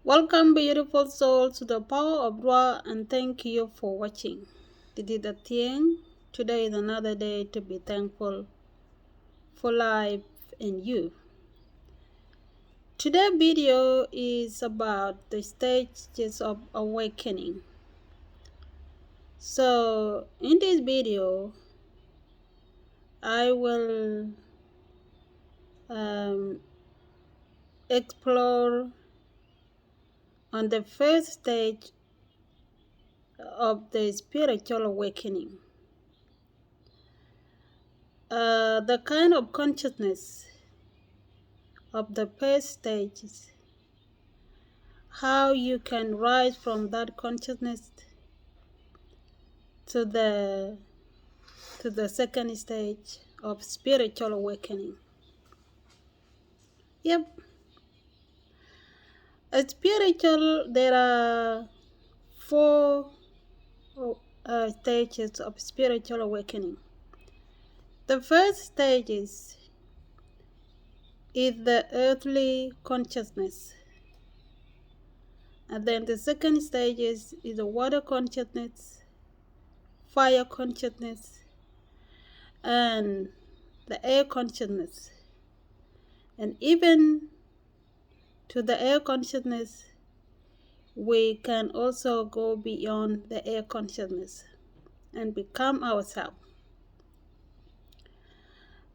Welcome, beautiful souls, to the power of Ra, and thank you for watching. This is the thing. Today is another day to be thankful for life and you. Today's video is about the stages of awakening. So, in this video, I will explore on the first stage of the spiritual awakening. The kind of consciousness of the first stages, how you can rise from that consciousness to the second stage of spiritual awakening. Yep, a spiritual, there are four stages of spiritual awakening. The first stage is the earthly consciousness. And then the second stage is the water consciousness, fire consciousness, and the air consciousness. And even to the air consciousness, we can also go beyond the air consciousness and become ourselves.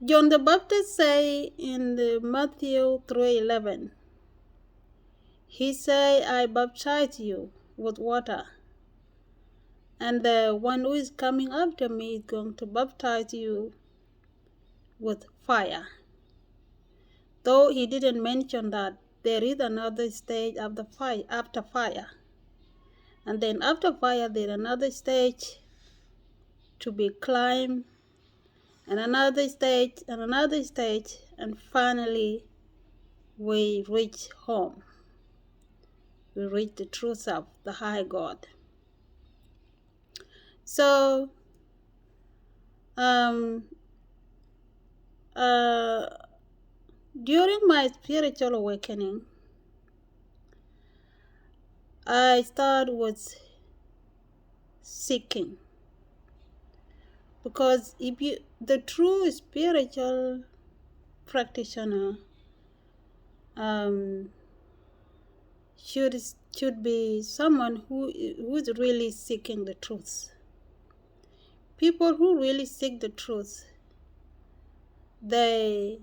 John the Baptist say in the Matthew 3:11, he say, I baptize you with water, and the one who is coming after me is going to baptize you with fire. Though he didn't mention that there is another stage after fire. And then after fire, there's another stage to be climbed, and another stage, and finally we reach home. We reach the true self, the high God. So, during my spiritual awakening, I started with seeking. Because the true spiritual practitioner should be someone who's really seeking the truth. People who really seek the truth, the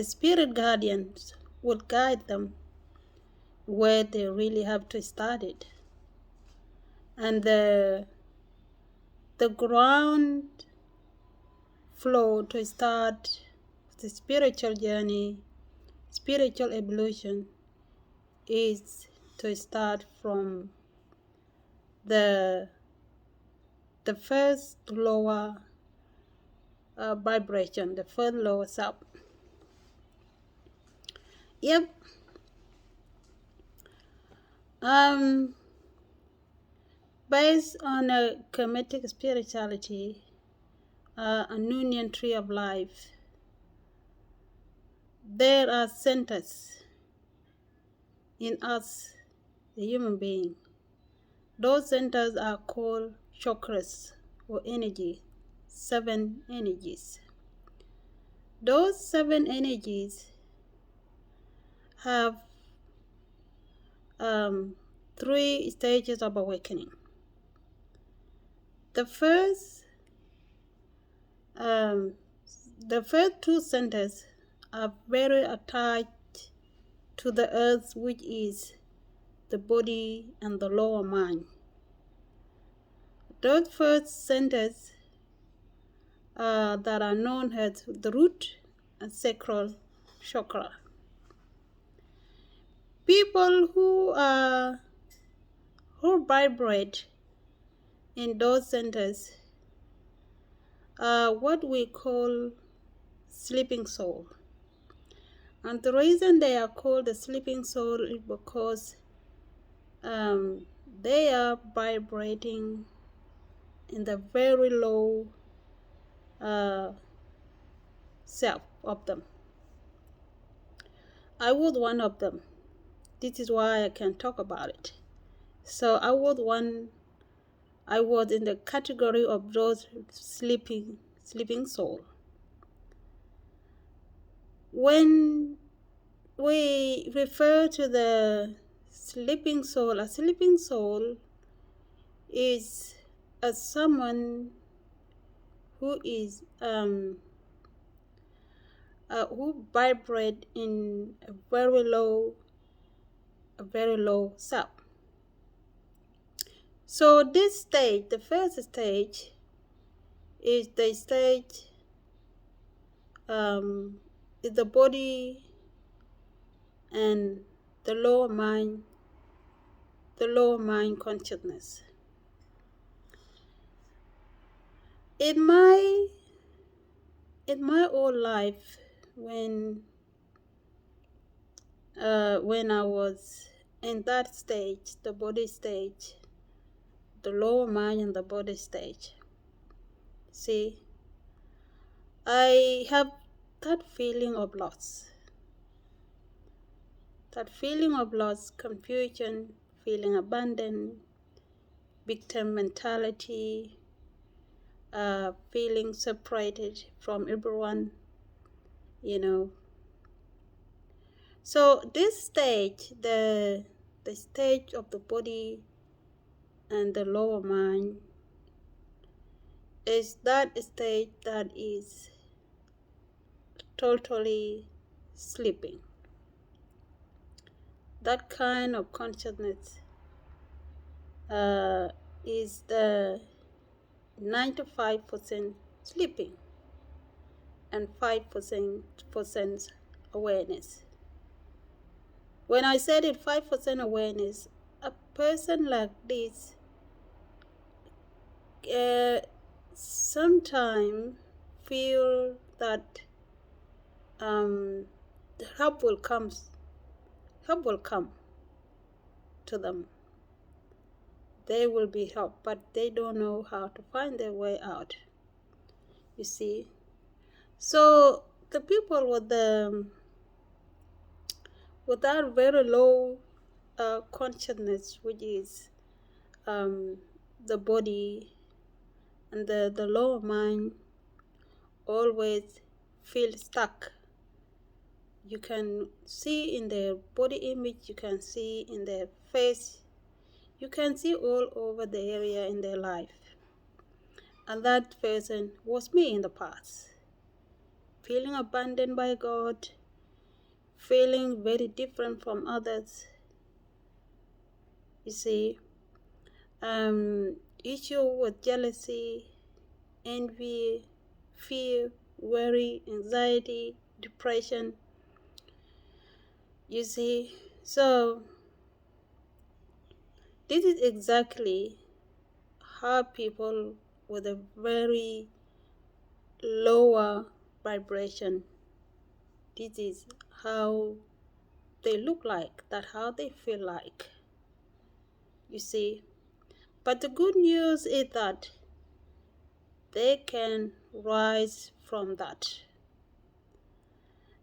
spirit guardians would guide them where they really have to start it. And the ground flow to start the spiritual journey, spiritual evolution, is to start from the first lower vibration, the first lower self. Yep. Based on a Kemetic spirituality, a Noonien tree of life, there are centers in us, the human being. Those centers are called chakras or energy, 7 energies. Those 7 energies have 3 stages of awakening. The first 2 centers are very attached to the earth, which is the body and the lower mind. Those first centers that are known as the root and sacral chakra. People who vibrate in those centers are what we call sleeping soul. And the reason they are called the sleeping soul is because they are vibrating in the very low self of them. I was one of them. This is why I can talk about it. So I was in the category of those sleeping soul. When we refer to the sleeping soul, a sleeping soul is someone who is who vibrate in a very low self. So this stage, the first stage, is the stage is the body and the lower mind consciousness. In my whole life, when I was in that stage, the body stage, the lower mind and the body stage, see, I have that feeling of loss. That feeling of loss, confusion, feeling abandoned, victim mentality, feeling separated from everyone, So this stage, the stage of the body and the lower mind, is that stage that is totally sleeping. That kind of consciousness is the 95% sleeping and 5% awareness. When I said it, 5% awareness, a person like this sometimes feel that help will come to them. They will be helped, but they don't know how to find their way out. You see, so the people with that very low consciousness, which is the body and the lower mind, always feel stuck. You can see in their body image, you can see in their face, you can see all over the area in their life. And that person was me in the past. Feeling abandoned by God, feeling very different from others. You see, issue with jealousy, envy, fear, worry, anxiety, depression. You see, so this is exactly how people with a very lower vibration, this is how they look like, that's how they feel like. You see, but the good news is that they can rise from that.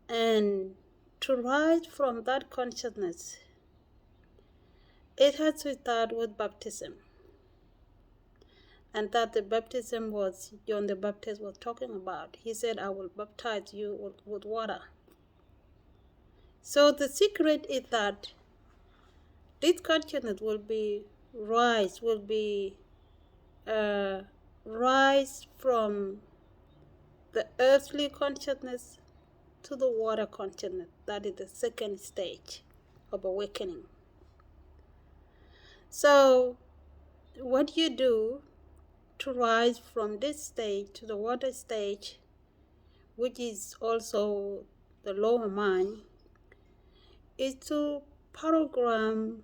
And to rise from that consciousness, it has to start with baptism. And that the baptism was John the Baptist was talking about. He said, I will baptize you with water. So the secret is that this consciousness will rise from the earthly consciousness to the water consciousness. That is the second stage of awakening. So what you do to rise from this stage to the water stage, which is also the lower mind, is to program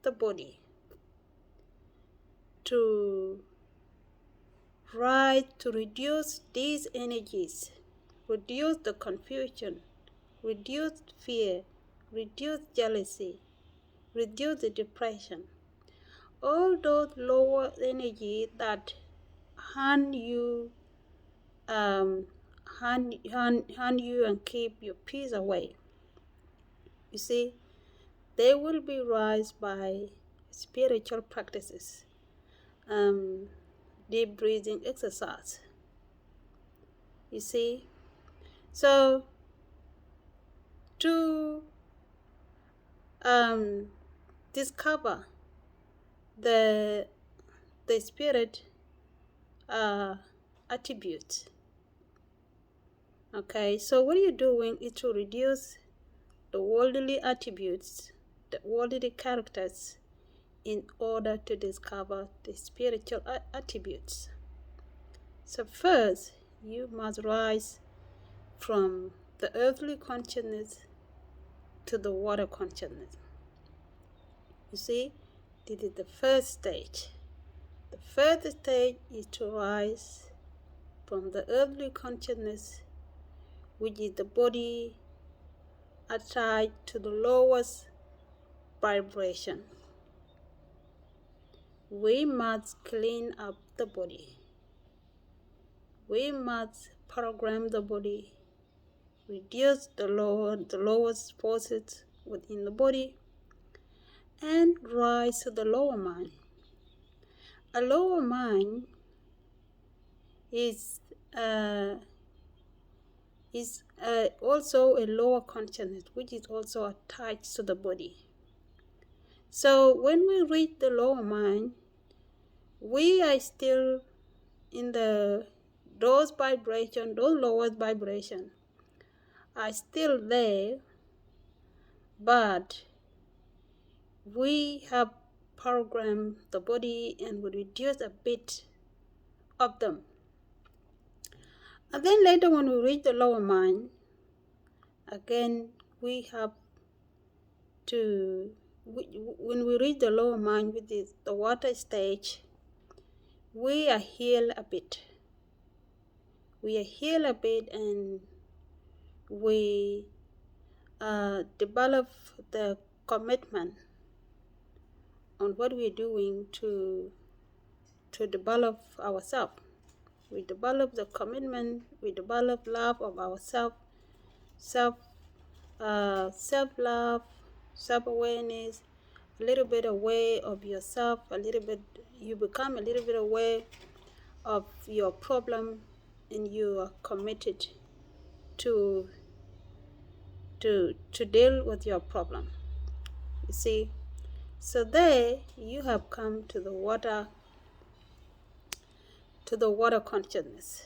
the body to rise, to reduce these energies, reduce the confusion, reduce fear, reduce jealousy, reduce the depression. All those lower energy that hand you and keep your peace away. You see, they will be raised by spiritual practices, deep breathing exercise. You see, so to discover the spirit attributes. Okay, so what you're doing is to reduce the worldly attributes, the worldly characters, in order to discover the spiritual attributes. So first, you must rise from the earthly consciousness to the water consciousness. You see, this is the first stage. The first stage is to rise from the earthly consciousness, which is the body, attached to the lowest vibration. We must clean up the body. We must program the body, reduce the lowest forces within the body, and rise to the lower mind. A lower mind is also a lower consciousness, which is also attached to the body. So when we reach the lower mind, we are still in those lowest vibrations are still there, but we have programmed the body and we reduce a bit of them. And then later when we reach the lower mind, again we have to, when we reach the lower mind, which is the water stage, we are healed a bit. We are healed a bit, and we develop the commitment on what we're doing to develop ourselves. We develop the commitment, we develop love of ourselves, self-love, self-awareness, a little bit aware of yourself, you become a little bit aware of your problem, and you are committed to deal with your problem. You see, so there you have come to the water consciousness,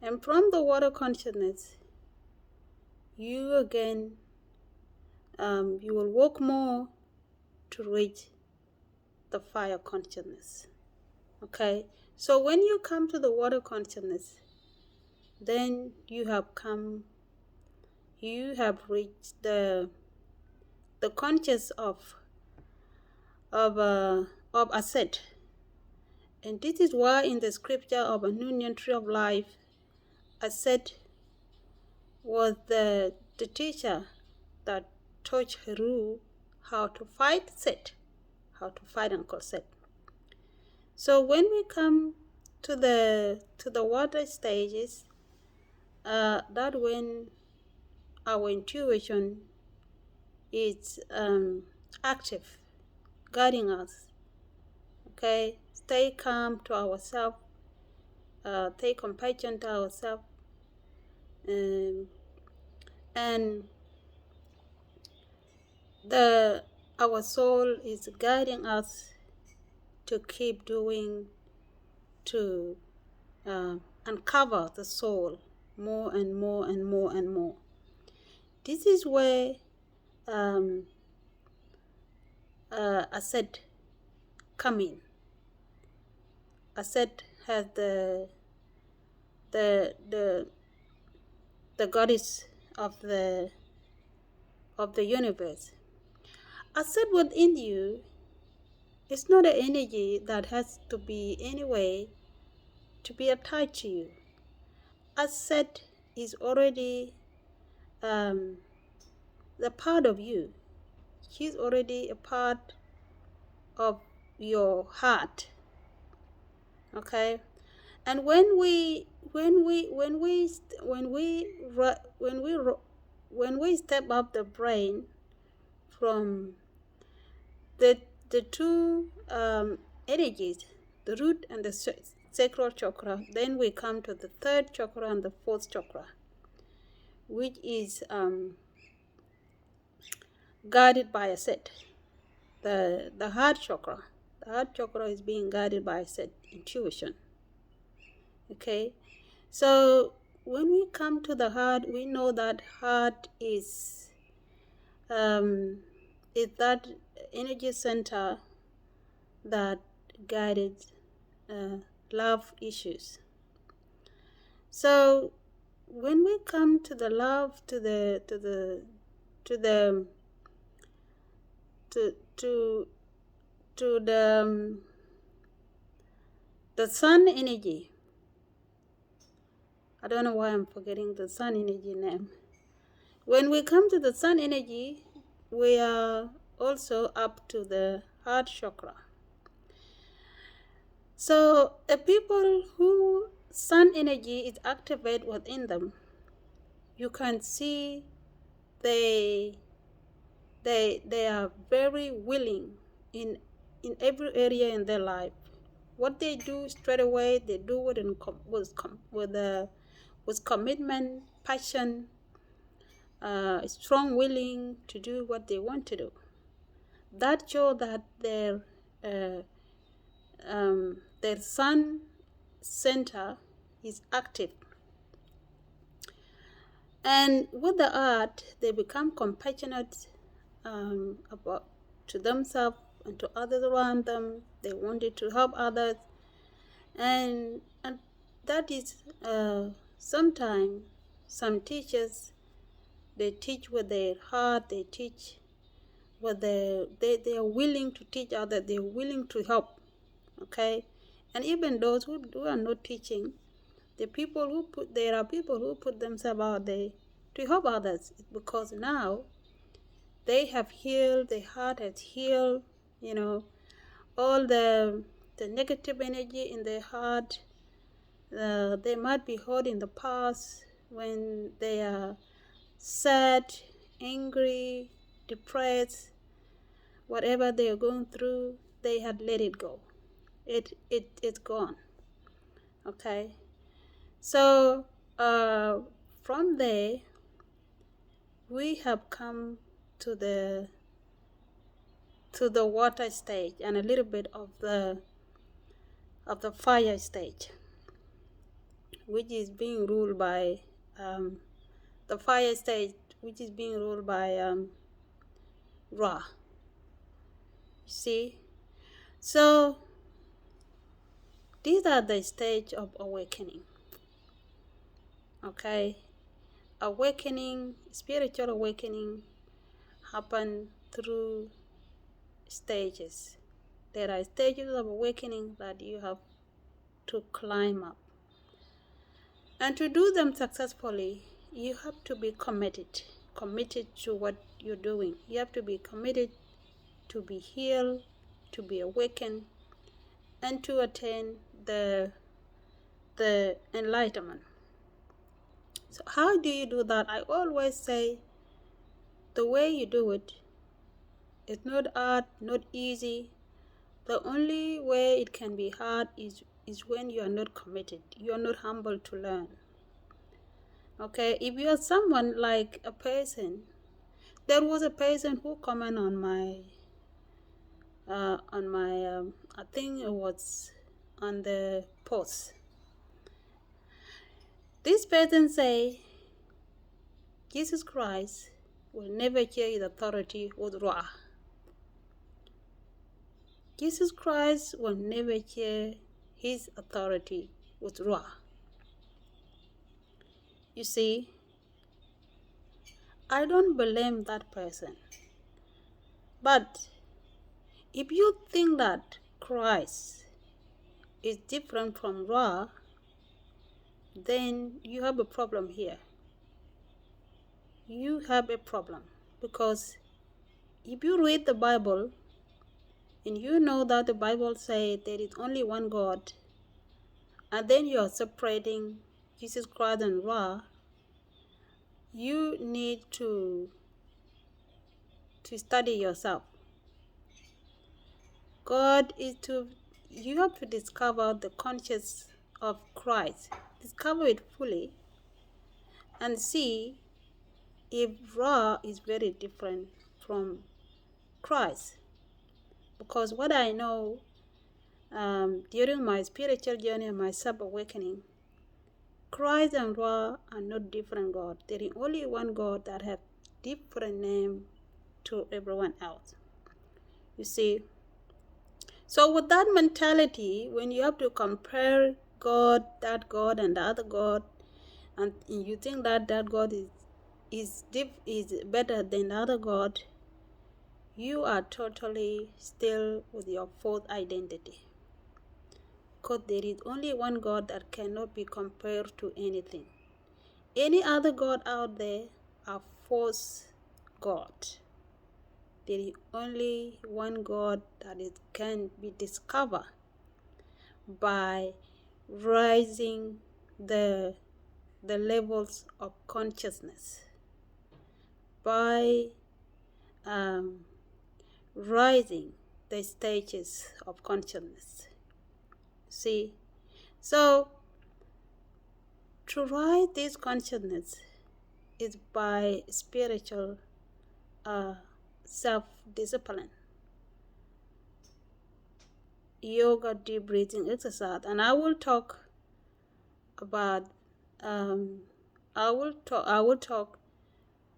and from the water consciousness, you again you will work more to reach the fire consciousness. Okay, so when you come to the water consciousness, then you have reached the conscious of Aset. And this is why in the scripture of a Union Tree of Life, Aset was the teacher that taught Heru how to fight Uncle Set. So when we come to the water stages, that when our intuition is active, guiding us. Okay, stay calm to ourselves, take compassion to ourselves, and our soul is guiding us to keep doing, to uncover the soul more and more and more and more. This is where Aset come in. Aset has the goddess of the universe. Aset within you is not an energy that has to be anyway to be attached to you. Aset is already the part of you. She's already a part of your heart. Okay, and when we step up the brain from the two energies, the root and the sacral chakra. Then we come to the third chakra and the fourth chakra, which is guarded by a set. The heart chakra. The heart chakra is being guided by a set intuition. Okay, so when we come to the heart, we know that heart is that energy center that guided love issues. So when we come to the love, to the sun energy. I don't know why I'm forgetting the sun energy name. When we come to the sun energy, we are also up to the heart chakra. So the people who sun energy is activated within them, you can see they are very willing in every area in their life. What they do straight away, they do it with commitment, passion, strong willing to do what they want to do. That shows that their sun center is active. And with the art, they become compassionate about to themselves and to others around them. They wanted to help others, and that is sometimes some teachers, they teach with their heart. They teach with they are willing to teach others. They are willing to help. Okay, and even those who are not teaching, there are people who put themselves out there to help others, because now they have healed, their heart has healed, all the negative energy in their heart. They might be hurt in the past when they are sad, angry, depressed, whatever they are going through, they had let it go. It's gone. Okay. So from there, we have come to the water stage and a little bit of the fire stage, which is being ruled by the fire stage, which is being ruled by Ra. See, so these are the stage of awakening. Okay, awakening, spiritual awakening, happen through stages. There are stages of awakening that you have to climb up. And to do them successfully, you have to be committed to what you're doing. You have to be committed to be healed, to be awakened, and to attain the enlightenment. So how do you do that? I always say the way you do it, it's not hard, not easy. The only way it can be hard is when you are not committed. You are not humble to learn. Okay, if you are someone like a person, there was a person who commented on my I think it was on the post. This person say Jesus Christ will never share his authority with Ra. Jesus Christ will never share his authority with Ra. You see, I don't blame that person. But if you think that Christ is different from Ra, then you have a problem here. You have a problem, because if you read the Bible and you know that the Bible says there is only one God, and then you are separating Jesus Christ and Ra, you need to to study yourself. You have to discover the conscience of Christ. Discover it fully and see if Ra is very different from Christ. Because what I know during my spiritual journey and my self-awakening, Christ and Ra are not different gods. There is only one God that have different name to everyone else. You see? So with that mentality, when you have to compare God, that God and the other God, and you think that God is better than the other God, you are totally still with your false identity. Because there is only one God that cannot be compared to anything. Any other God out there are false God. There is only one God that can be discovered by raising the levels of consciousness, by rising the stages of consciousness. See, so to rise this consciousness is by spiritual self-discipline, yoga, deep breathing exercise, and I will talk about I will talk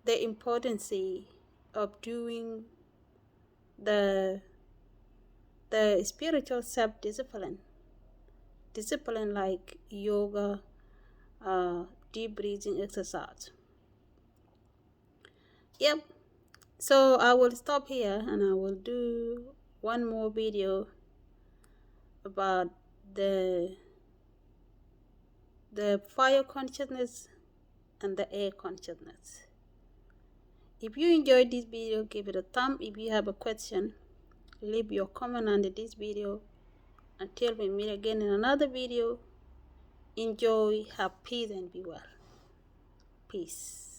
the importance of doing the spiritual self-discipline, like yoga, deep breathing exercise. Yep. So I will stop here and I will do one more video about the fire consciousness and the air consciousness. If you enjoyed this video, give it a thumb. If you have a question, leave your comment under this video. Until we meet again in another video, enjoy, have peace, and be well. Peace.